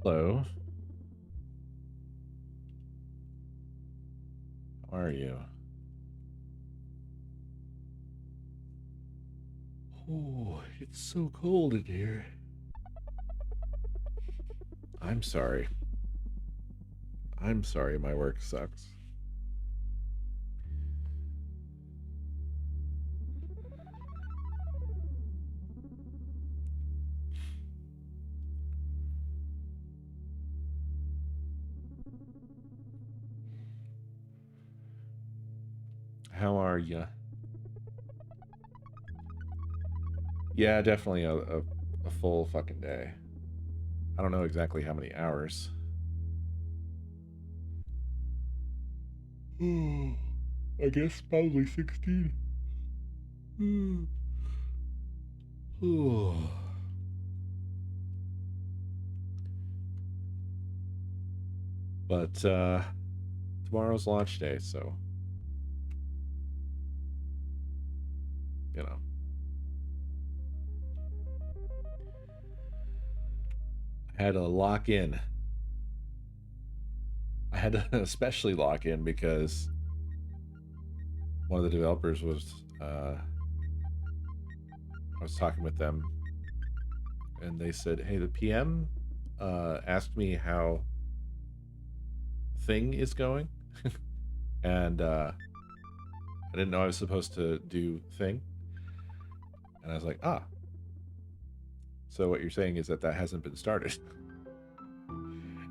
Hello. How are you? Oh, it's so cold in here. I'm sorry. I'm sorry my work sucks. How are you? Yeah, definitely a full fucking day. I don't know exactly how many hours. I guess probably 16. But tomorrow's launch day, so you know. I had to lock in. I had to especially lock in because one of the developers was I was talking with them and they said, "Hey, the PM asked me how thing is going." And I didn't know I was supposed to do thing. And I was like, "Ah. So what you're saying is that hasn't been started."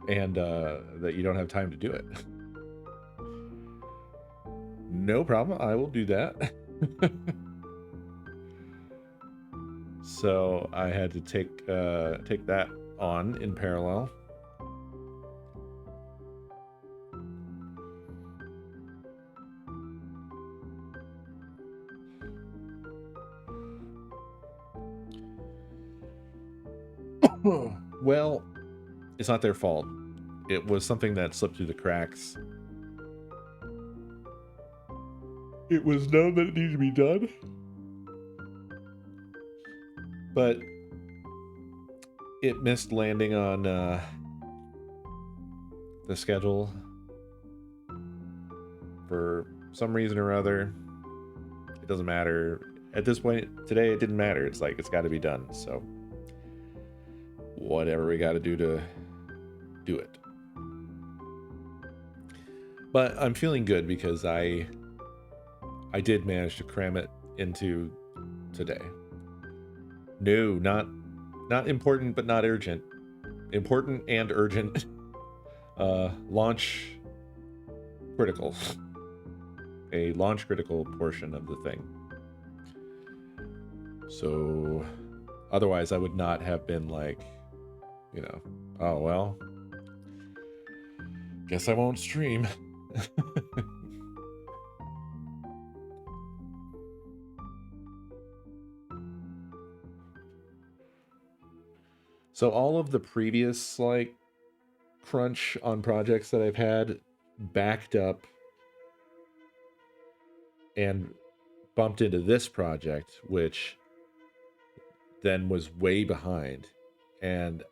And that you don't have time to do it. No problem. I will do that. So I had to take that on in parallel. Well, it's not their fault. It was something that slipped through the cracks. It was known that it needed to be done, but it missed landing on the schedule for some reason or other. It doesn't matter. At this point, today, it didn't matter. It's like, it's got to be done. So whatever we got to do to do it. But I'm feeling good because I did manage to cram it into today. No, not important, but not urgent. Important and urgent. Launch critical. A launch critical portion of the thing. So otherwise I would not have been like, you know, oh well, guess I won't stream. So all of the previous like crunch on projects that I've had backed up and bumped into this project, which then was way behind. And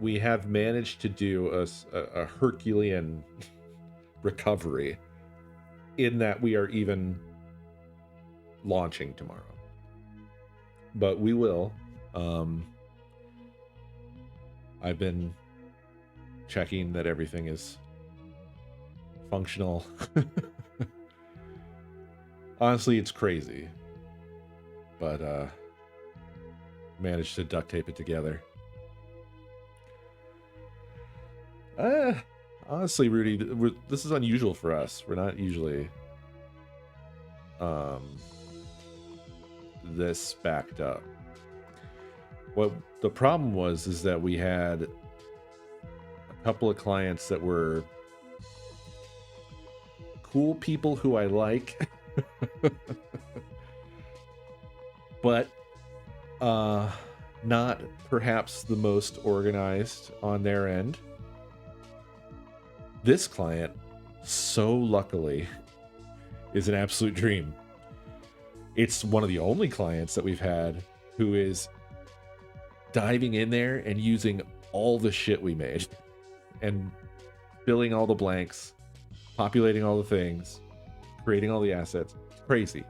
we have managed to do a Herculean recovery in that we are even launching tomorrow. But we will. I've been checking that everything is functional. Honestly, it's crazy. But managed to duct tape it together. Honestly, Rudy, this is unusual for us. We're not usually this backed up. What the problem was is that we had a couple of clients that were cool people who I like, but not perhaps the most organized on their end. This client, so luckily, is an absolute dream. It's one of the only clients that we've had who is diving in there and using all the shit we made and filling all the blanks, populating all the things, creating all the assets. It's crazy.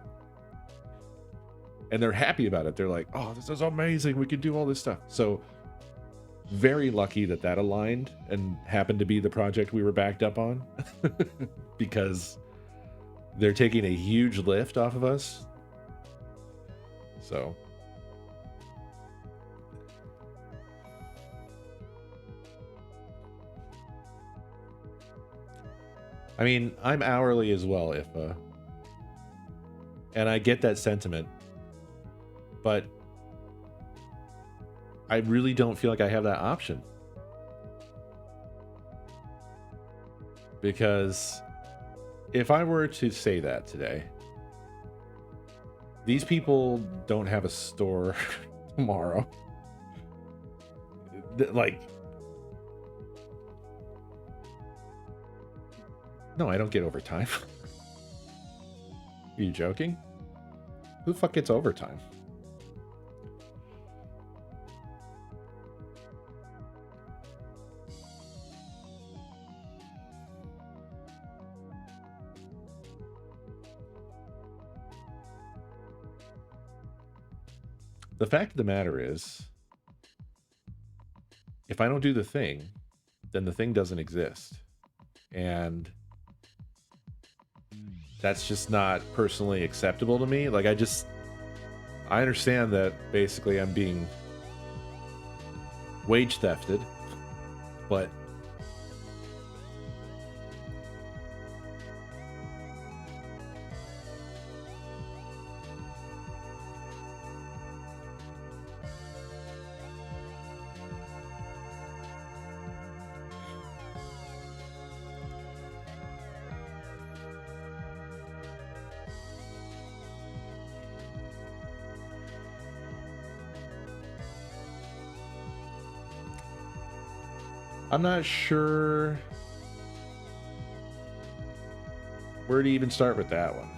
And they're happy about it. They're like, oh, this is amazing. We can do all this stuff. So very lucky that that aligned and happened to be the project we were backed up on because they're taking a huge lift off of us. So I mean, I'm hourly as well, and I get that sentiment, but I really don't feel like I have that option. Because if I were to say that today, these people don't have a store tomorrow. Like, no, I don't get overtime. Are you joking? Who the fuck gets overtime? The fact of the matter is, if I don't do the thing, then the thing doesn't exist. And that's just not personally acceptable to me. Like, I understand that basically I'm being wage thefted, but I'm not sure where to even start with that one.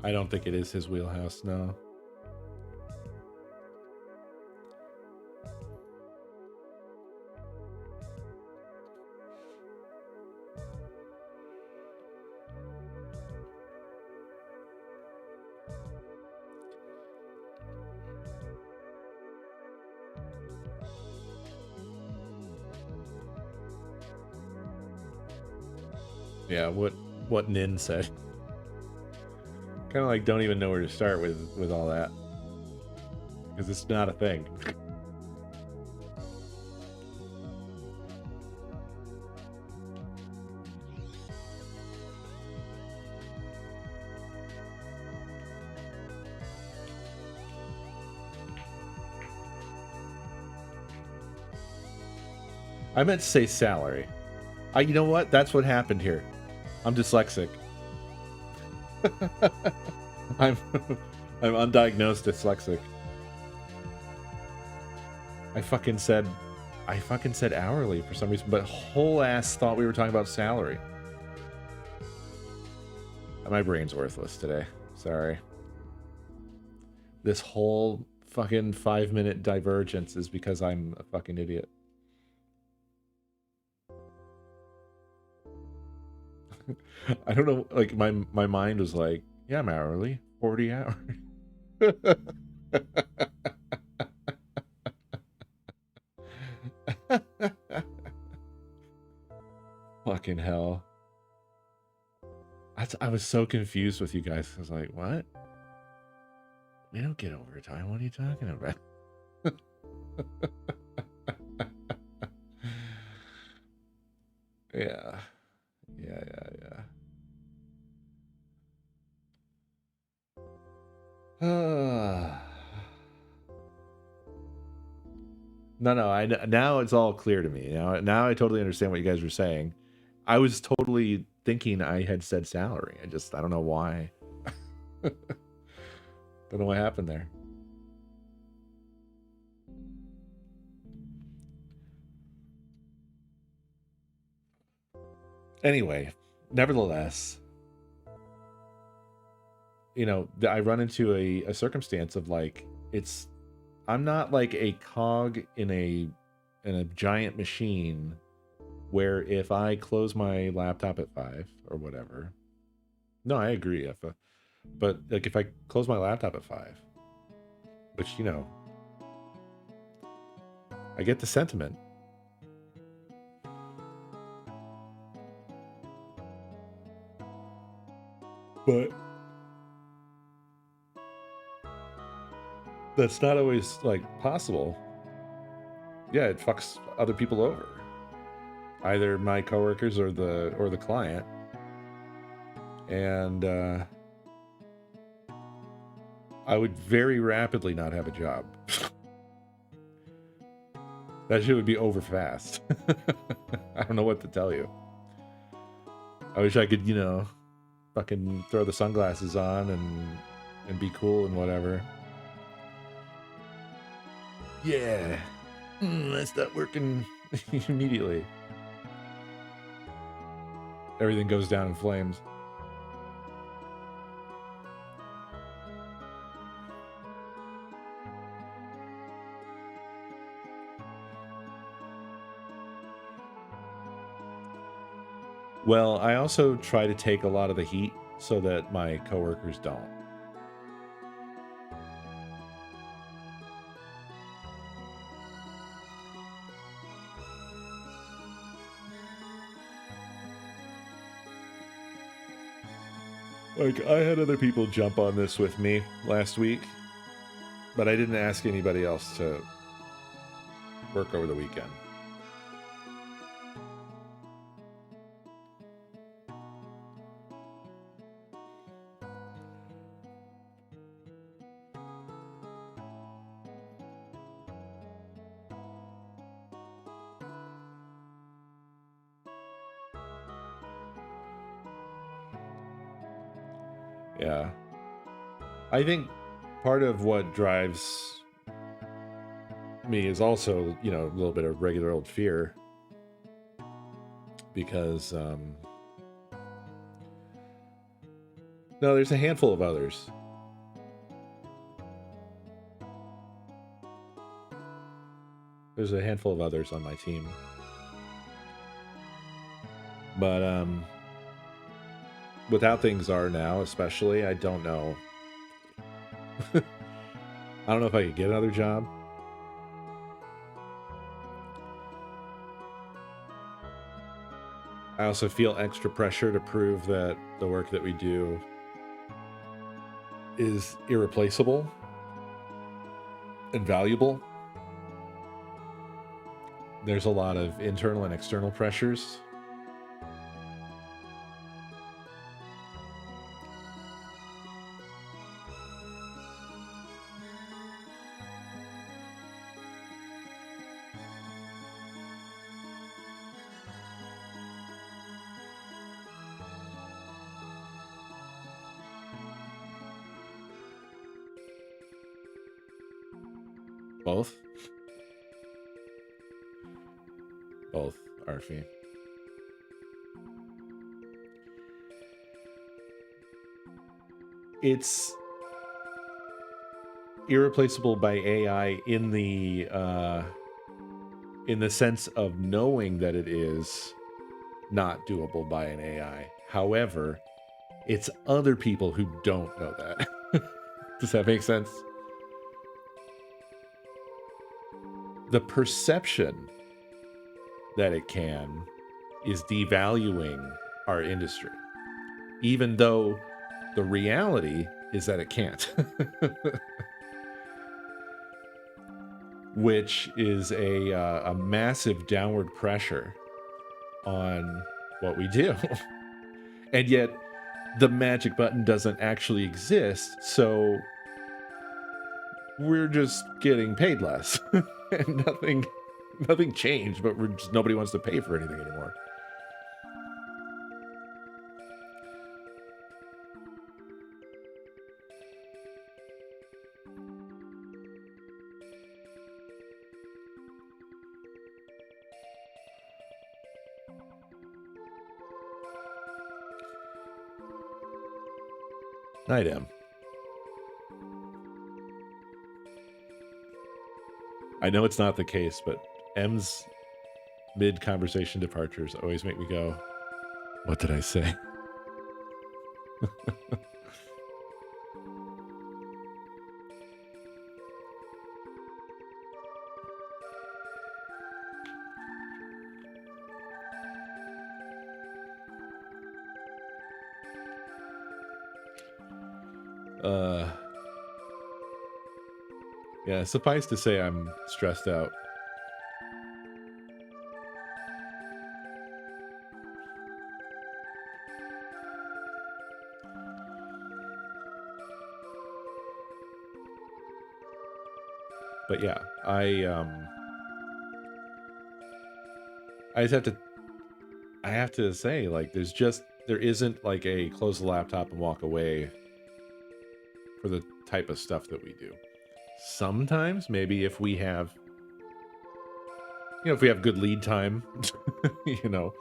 I don't think it is his wheelhouse, no. Yeah, what Nin said. Kind of like don't even know where to start with all that, because it's not a thing. I meant to say salary. You know what? That's what happened here. I'm dyslexic. I'm undiagnosed dyslexic. I fucking said hourly for some reason, but whole ass thought we were talking about salary. My brain's worthless today. Sorry. This whole fucking 5-minute divergence is because I'm a fucking idiot. I don't know, like my mind was like, yeah, I'm hourly, 40 hours. Fucking hell. I was so confused with you guys. I was like, what? We don't get overtime. What are you talking about? Yeah. No, now it's all clear to me. Now I totally understand what you guys were saying. I was totally thinking I had said salary. I don't know why. Don't know what happened there. Anyway, nevertheless, you know, I run into a circumstance of like, I'm not like a cog in a giant machine where if I close my laptop at 5 or whatever. No, I agree. But like if I close my laptop at 5, which, you know, I get the sentiment. But that's not always like possible. Yeah, it fucks other people over. Either my coworkers or the client. And I would very rapidly not have a job. That shit would be over fast. I don't know what to tell you. I wish I could, you know, fucking throw the sunglasses on and be cool and whatever. Yeah. I start working immediately. Everything goes down in flames. Well, I also try to take a lot of the heat so that my coworkers don't. Like, I had other people jump on this with me last week, but I didn't ask anybody else to work over the weekend. Yeah. I think part of what drives me is also, you know, a little bit of regular old fear. Because, no, there's a handful of others. There's a handful of others on my team. But, with how things are now, especially, I don't know. I don't know if I could get another job. I also feel extra pressure to prove that the work that we do is irreplaceable and valuable. There's a lot of internal and external pressures. Both? Both, Arfie. It's irreplaceable by AI in the sense of knowing that it is not doable by an AI. However, it's other people who don't know that. Does that make sense? The perception that it can is devaluing our industry, even though the reality is that it can't. Which is a massive downward pressure on what we do. And yet the magic button doesn't actually exist, so we're just getting paid less. And nothing changed, but nobody wants to pay for anything anymore. Night, M. I know it's not the case, but M's mid-conversation departures always make me go, what did I say? Yeah, suffice to say I'm stressed out. But yeah, I have to say, like, there isn't like a close the laptop and walk away for the type of stuff that we do. Sometimes maybe if we have good lead time, you know,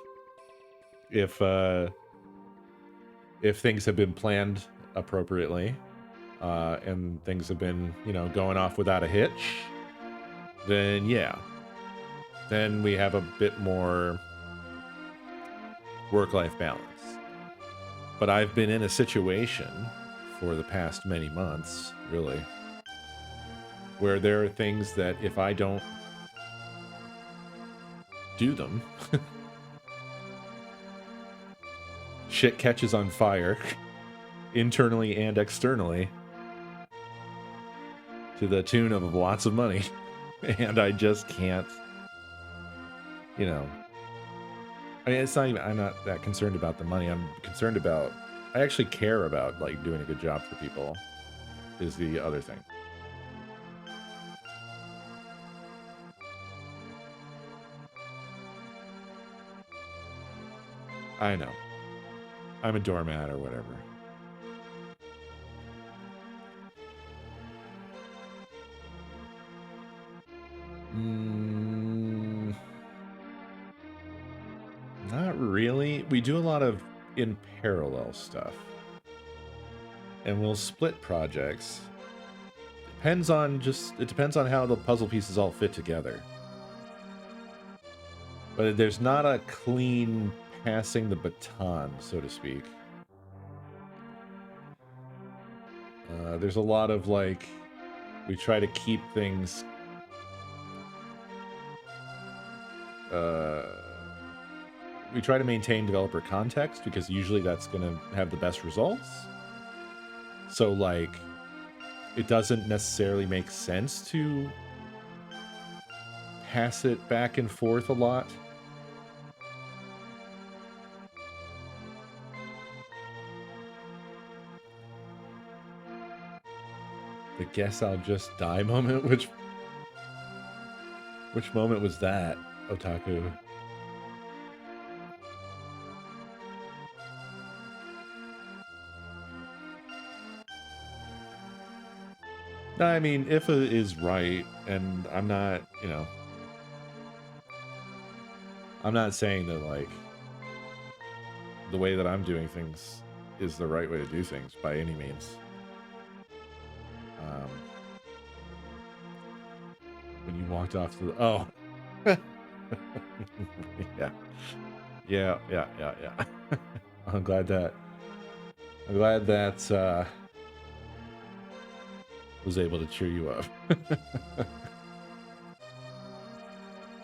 if things have been planned appropriately, and things have been, going off without a hitch, then yeah. Then we have a bit more work-life balance. But I've been in a situation for the past many months, really, where there are things that if I don't do them, shit catches on fire, internally and externally, to the tune of lots of money, and I just can't, I mean, it's not even, I'm not that concerned about the money. I'm concerned about, I actually care about, like, doing a good job for people, is the other thing. I know. I'm a doormat or whatever. Not really. We do a lot of in parallel stuff. And we'll split projects. It depends on how the puzzle pieces all fit together. But there's not a clean passing the baton, so to speak. There's a lot of, like, we try to keep things we try to maintain developer context, because usually that's going to have the best results. So, like, it doesn't necessarily make sense to pass it back and forth a lot. The guess I'll just die moment? Which moment was that, Otaku? I mean, Ifa is right, and I'm not, I'm not saying that, like, the way that I'm doing things is the right way to do things by any means. When you walked off to the... Oh. Yeah. I'm glad that was able to cheer you up.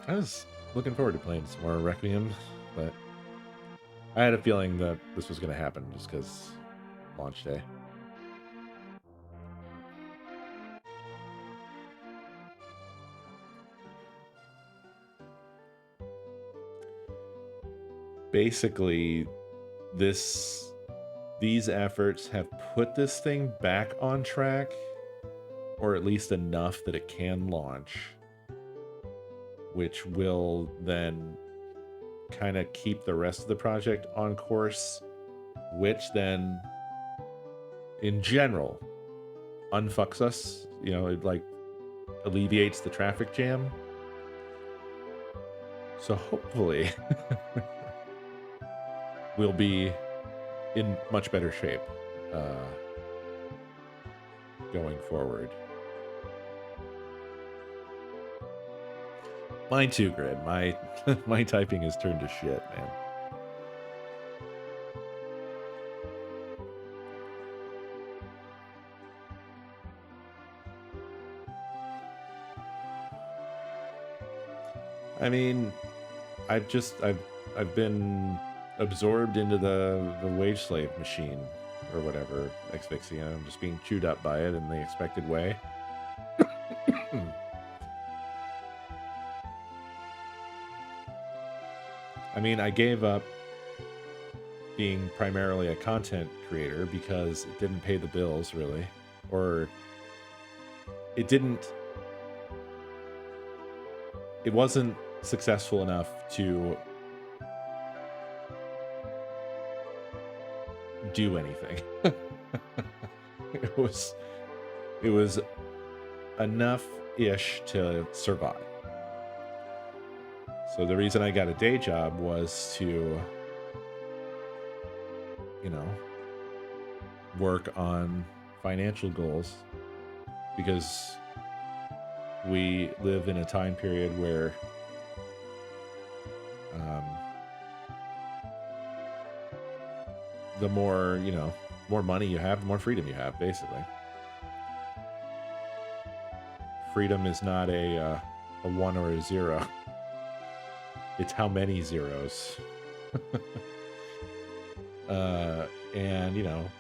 I was looking forward to playing some more Requiem, but I had a feeling that this was going to happen just because launch day. Basically, these efforts have put this thing back on track, or at least enough that it can launch, which will then kind of keep the rest of the project on course, which then, in general, unfucks us. It, like, alleviates the traffic jam. So hopefully we'll be in much better shape going forward. Mine too, Grid. My my typing has turned to shit, man. I mean, I've been absorbed into the wage slave machine or whatever, asphyxia. I'm just being chewed up by it in the expected way. I mean, I gave up being primarily a content creator because it didn't pay the bills, really. Or it wasn't successful enough to do anything. It was enough-ish to survive. So the reason I got a day job was to, you know, work on financial goals, because we live in a time period where the more, more money you have, the more freedom you have, basically. Freedom is not a 1 or a 0. It's how many zeros. And,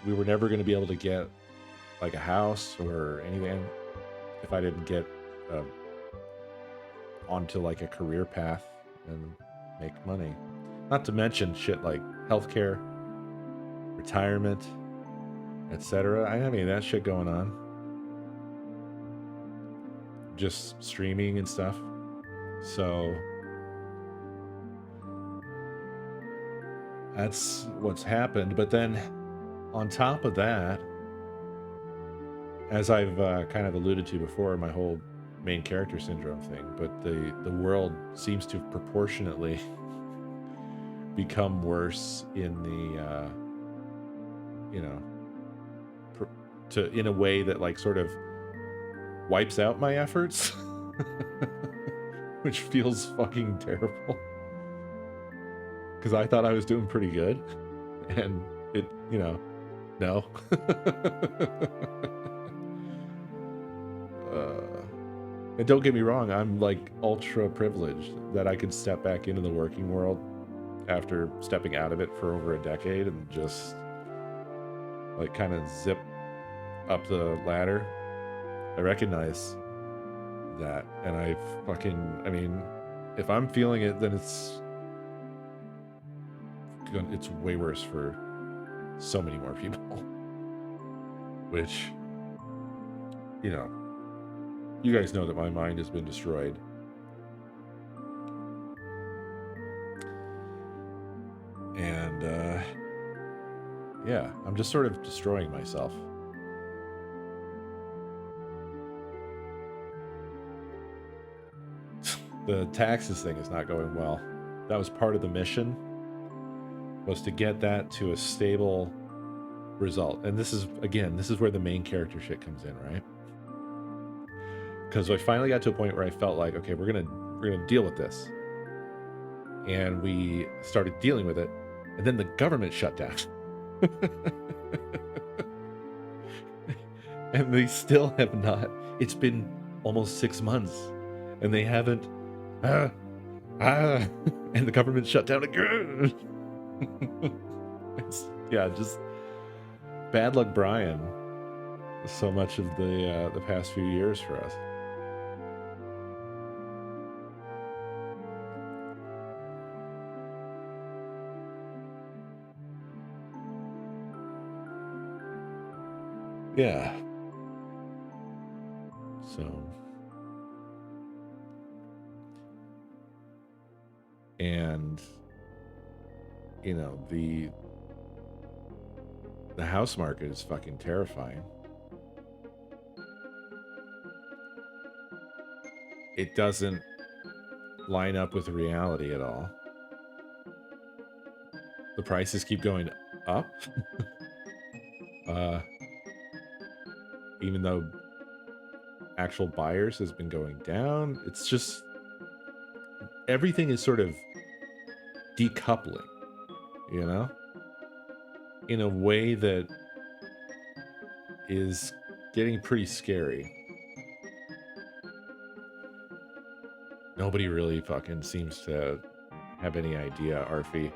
we were never going to be able to get like a house or anything if I didn't get onto like a career path and make money. Not to mention shit like healthcare, retirement, etc. I mean, that shit going on. Just streaming and stuff. So that's what's happened. But then on top of that, as I've kind of alluded to before, my whole main character syndrome thing, but the world seems to proportionately become worse in the in a way that like sort of wipes out my efforts, which feels fucking terrible, because I thought I was doing pretty good, and it, no. And don't get me wrong, I'm like ultra privileged that I could step back into the working world after stepping out of it for over a decade and just like kind of zip up the ladder. I recognize that, and I mean, if I'm feeling it, then it's way worse for so many more people, which, you guys know that my mind has been destroyed. And, yeah, I'm just sort of destroying myself. The taxes thing is not going well. That was part of the mission, was to get that to a stable result. And this is where the main character shit comes in, right? Because I finally got to a point where I felt like, okay, we're gonna deal with this. And we started dealing with it, and then the government shut down. And they still have not. It's been almost 6 months, and they haven't. And the government shut down again. Just bad luck, Brian. So much of the past few years for us. Yeah. So. And, the house market is fucking terrifying. It doesn't line up with reality at all. The prices keep going up. even though actual buyers has been going down. It's just everything is sort of decoupling, you know, in a way that is getting pretty scary. Nobody really fucking seems to have any idea, Arfie.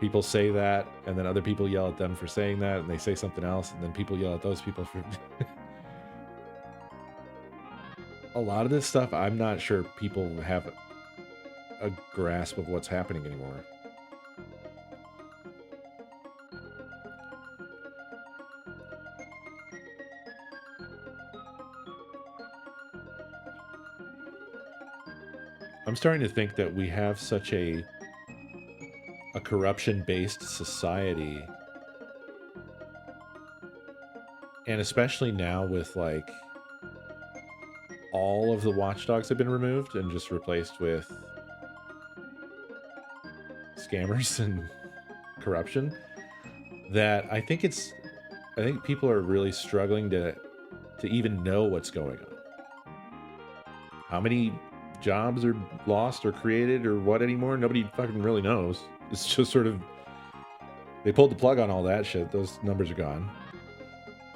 People say that, and then other people yell at them for saying that, and they say something else, and then people yell at those people for... A lot of this stuff, I'm not sure people have a grasp of what's happening anymore. I'm starting to think that we have such a corruption-based society, and especially now with like all of the watchdogs have been removed and just replaced with scammers and corruption, that I think people are really struggling to even know what's going on. How many jobs are lost or created or what anymore? Nobody fucking really knows. It's just sort of, they pulled the plug on all that shit. Those numbers are gone.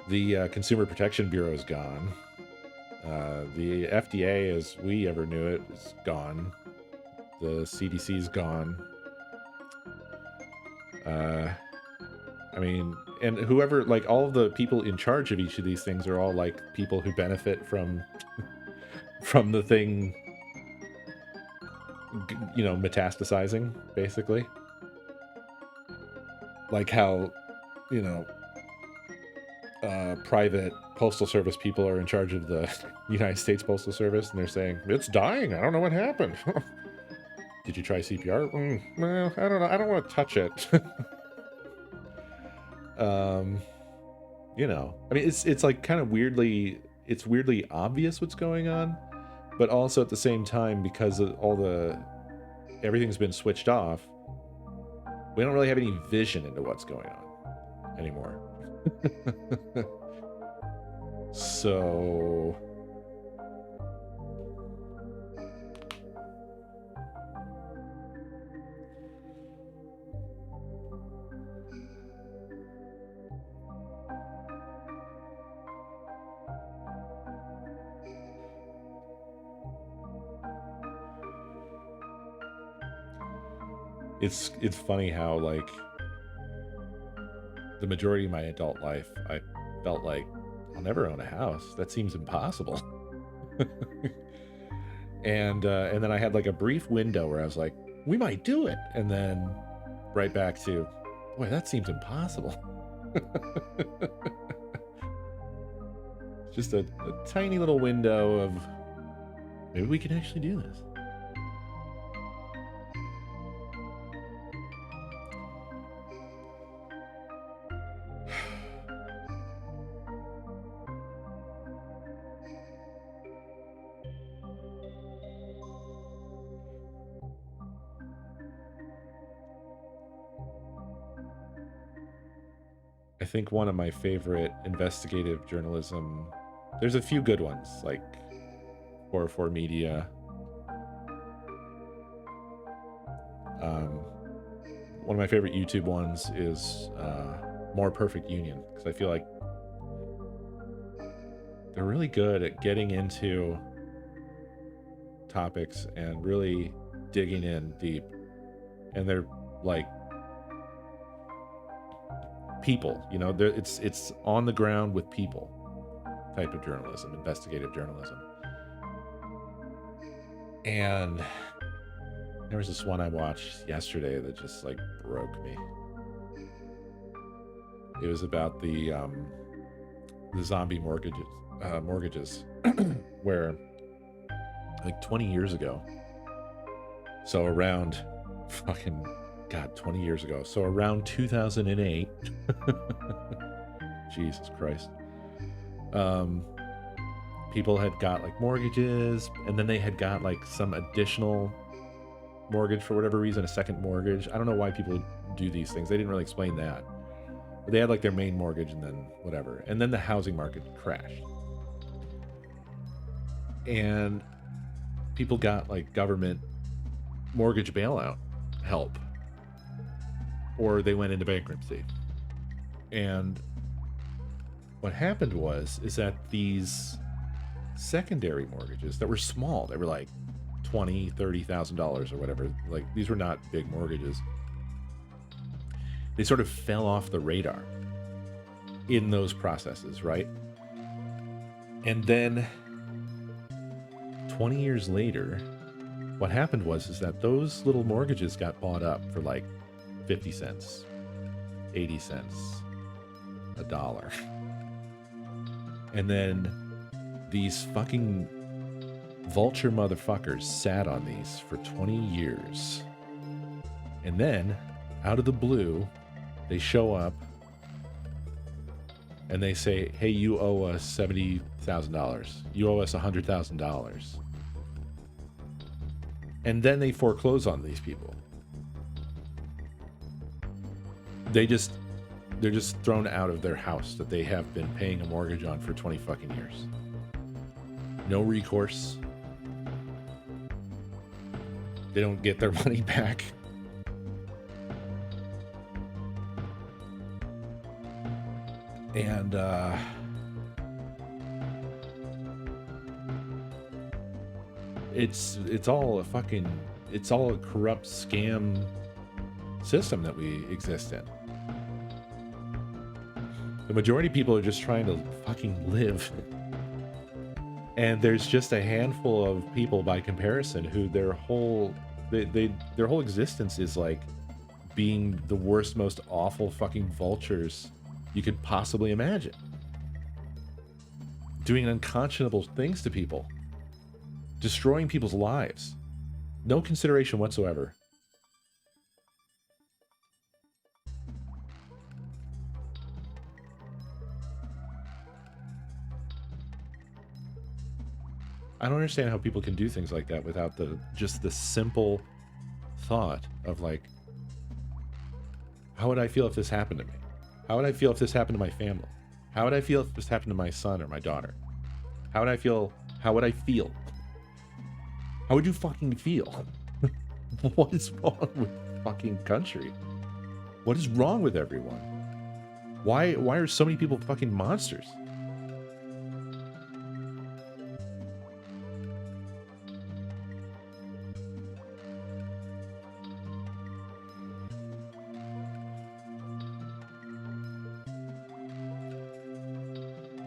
The Consumer Protection Bureau is gone. The FDA, as we ever knew it, is gone. The CDC's gone. I mean, and whoever, like, all of the people in charge of each of these things are all like people who benefit from the thing, you know, metastasizing, basically. Like how, you know, private postal service people are in charge of the United States Postal Service, and they're saying, it's dying, I don't know what happened. Did you try CPR? Well, I don't know, I don't want to touch it. You know, I mean, it's like kind of weirdly obvious what's going on, but also at the same time, because of everything's been switched off, we don't really have any vision into what's going on anymore. So it's funny how, like, the majority of my adult life, I felt like I'll never own a house. That seems impossible. And then I had like a brief window where I was like, we might do it. And then right back to, boy, that seems impossible. Just a tiny little window of maybe we can actually do this. I think one of my favorite investigative journalism, there's a few good ones, like 404 Media. One of my favorite YouTube ones is More Perfect Union, because I feel like they're really good at getting into topics and really digging in deep. And they're like people, you know, it's on the ground with people type of journalism, investigative journalism. And there was this one I watched yesterday that just like broke me. It was about the zombie mortgages where like 20 years ago, so around fucking God, 20 years ago. So around 2008, Jesus Christ, people had got like mortgages, and then they had got like some additional mortgage for whatever reason, a second mortgage. I don't know why people do these things. They didn't really explain that. They had like their main mortgage and then whatever. And then the housing market crashed. And people got like government mortgage bailout help. Or they went into bankruptcy. And what happened is that these secondary mortgages that were small, they were like $20,000, $30,000 or whatever. Like these were not big mortgages. They sort of fell off the radar in those processes, right? And then 20 years later, what happened is that those little mortgages got bought up for like 50 cents, 80 cents, $1. And then these fucking vulture motherfuckers sat on these for 20 years. And then, out of the blue, they show up and they say, hey, you owe us $70,000. You owe us $100,000. And then they foreclose on these people. They're just thrown out of their house that they have been paying a mortgage on for 20 fucking years. No recourse. They don't get their money back. And it's all a corrupt scam system that we exist in. The majority of people are just trying to fucking live. And there's just a handful of people by comparison who their whole existence is like being the worst, most awful fucking vultures you could possibly imagine. Doing unconscionable things to people. Destroying people's lives. No consideration whatsoever. I don't understand how people can do things like that without just the simple thought of like, how would I feel if this happened to me? How would I feel if this happened to my family? How would I feel if this happened to my son or my daughter? How would I feel? How would I feel? How would you fucking feel? What is wrong with the fucking country? What is wrong with everyone? Why are so many people fucking monsters?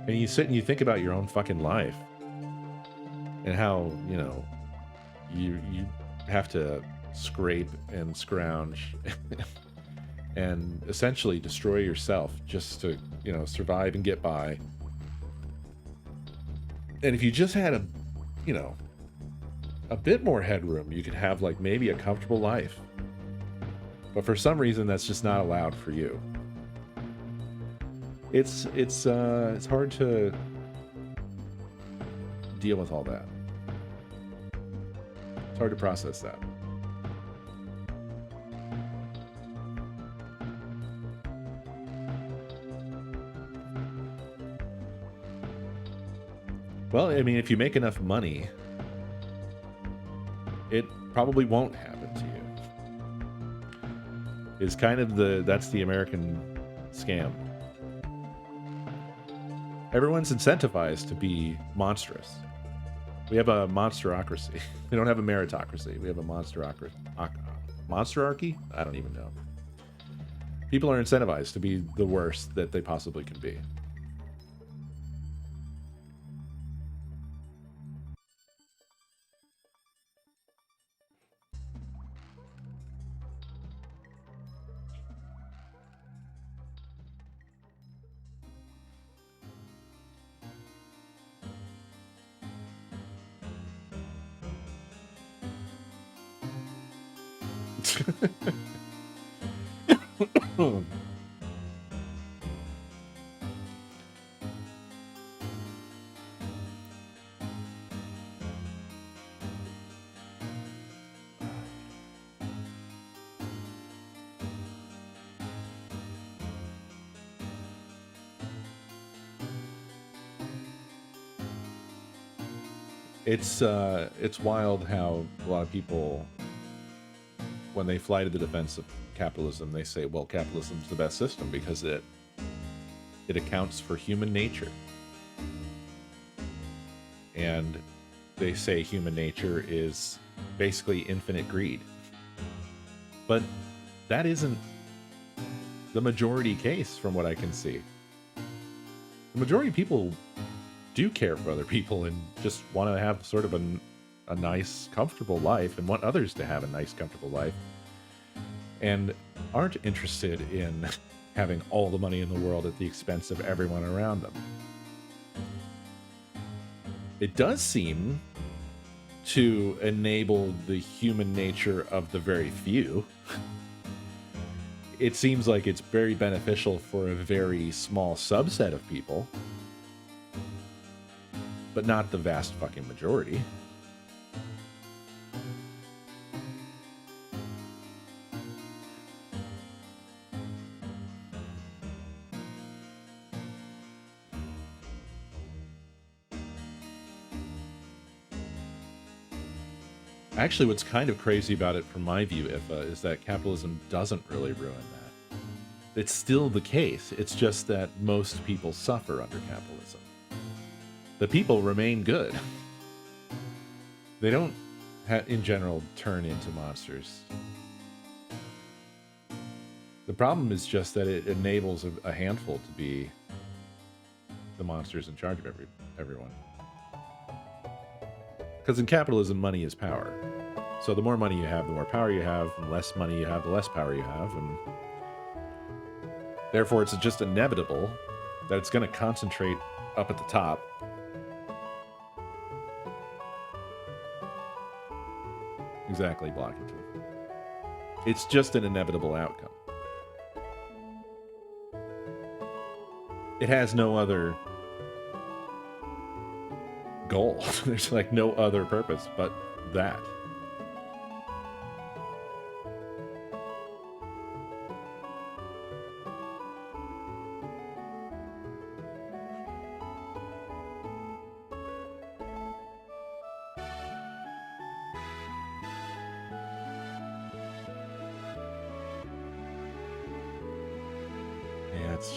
And you sit and you think about your own fucking life and how, you know, you have to scrape and scrounge and essentially destroy yourself just to, you know, survive and get by. And if you just had a bit more headroom, you could have like maybe a comfortable life. But for some reason, that's just not allowed for you. It's hard to deal with all that. It's hard to process that. Well, I mean, if you make enough money, it probably won't happen to you. Is kind of that's the American scam. Everyone's incentivized to be monstrous. We have a monsterocracy. We don't have a meritocracy. We have a monsterocracy. Monsterarchy? I don't even know. People are incentivized to be the worst that they possibly can be. It's wild how a lot of people, when they fly to the defense of capitalism, they say, well, capitalism's the best system because it accounts for human nature. And they say human nature is basically infinite greed. But that isn't the majority case from what I can see. The majority of people do care for other people and just want to have sort of a nice, comfortable life and want others to have a nice, comfortable life. And aren't interested in having all the money in the world at the expense of everyone around them. It does seem to enable the human nature of the very few. It seems like it's very beneficial for a very small subset of people, but not the vast fucking majority. Actually, what's kind of crazy about it from my view, Ifa, is that capitalism doesn't really ruin that. It's still the case. It's just that most people suffer under capitalism. The people remain good. They don't, in general, turn into monsters. The problem is just that it enables a handful to be the monsters in charge of everyone. Because in capitalism, money is power. So the more money you have, the more power you have, and the less money you have, the less power you have, and therefore it's just inevitable that it's going to concentrate up at the top. Exactly, Blockington. It's just an inevitable outcome. It has no other goal. There's like no other purpose but that. Yeah, it's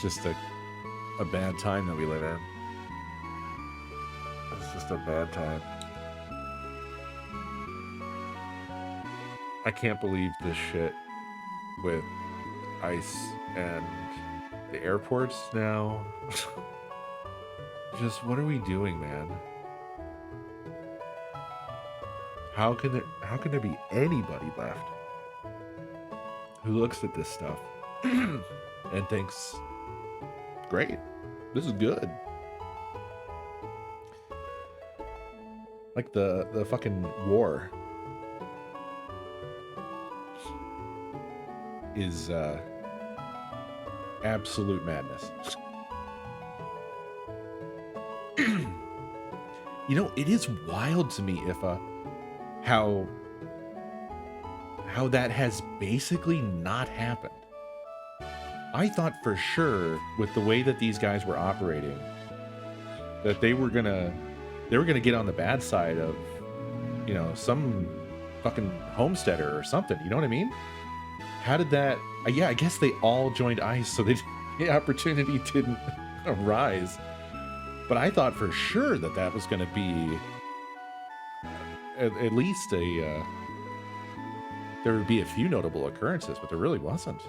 just a bad time that we live in. It's just a bad time. I can't believe this shit with ICE and the airports now. Just what are we doing, man? How can there be anybody left who looks at this stuff and thinks, great, this is good? Like the fucking war is absolute madness. You know, it is wild to me, Ifa, how that has basically not happened. I thought for sure, with the way that these guys were operating, that they were gonna get on the bad side of, you know, some fucking homesteader or something. You know what I mean? How did that? Yeah, I guess they all joined ICE, so the opportunity didn't arise. But I thought for sure that was going to be at least there would be a few notable occurrences, but there really wasn't.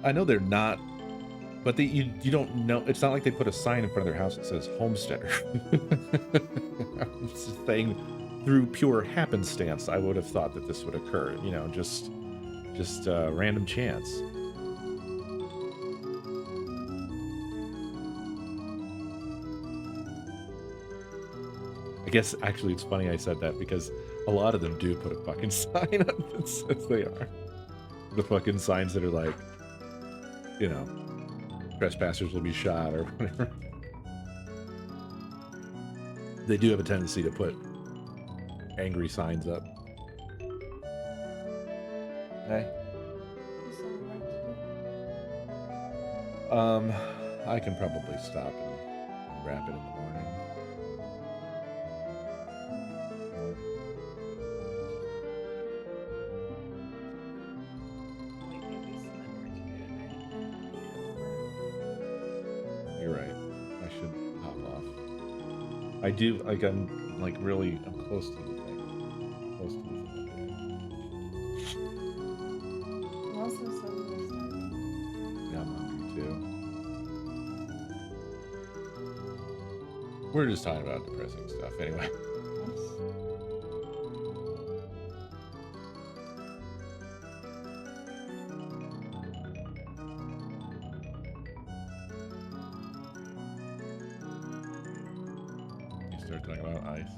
I know they're not, but you don't know. It's not like they put a sign in front of their house that says homesteader. I'm just saying, through pure happenstance, I would have thought that this would occur. You know, just random chance. I guess actually it's funny I said that because a lot of them do put a fucking sign up that says they are. The fucking signs that are like, you know, trespassers will be shot or whatever. They do have a tendency to put angry signs up. Hey. I can probably stop and wrap it in the morning. You're right. I should hop off. I do, like, I'm close to the thing. Close to the thing. I'm also so listening. Yeah, I'm hungry too. We're just talking about depressing stuff anyway. You start talking about ice.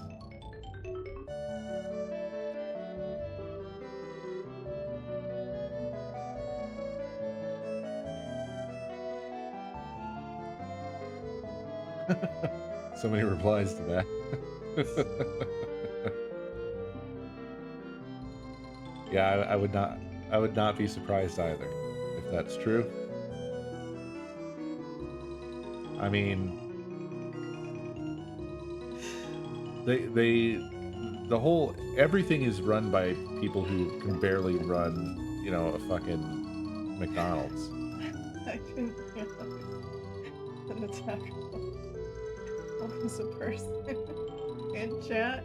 So many replies to that. Yeah, I would not be surprised either if that's true. I mean, everything is run by people who can barely run, you know, a fucking McDonald's. I didn't realize that attack was a person in chat.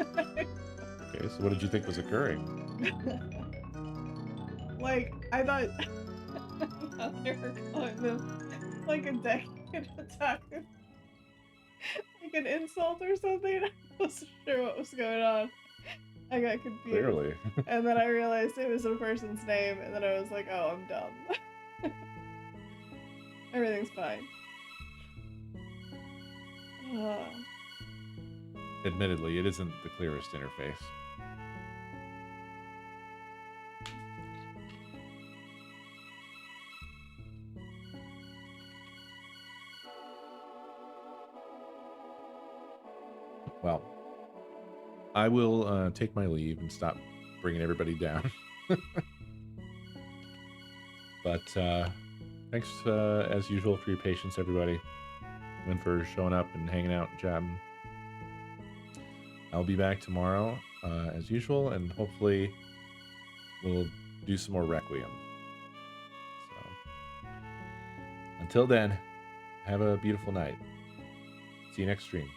Okay, so what did you think was occurring? Like, I thought they were calling them like a decade attack, like an insult or something. I wasn't sure what was going on. I got confused. Clearly. And then I realized it was a person's name, and then I was like, oh, I'm dumb. Everything's fine. Admittedly, it isn't the clearest interface. Well, I will take my leave and stop bringing everybody down. But thanks, as usual, for your patience, everybody, and for showing up and hanging out and chatting. I'll be back tomorrow, as usual, and hopefully we'll do some more Requiem. So, until then, have a beautiful night. See you next stream.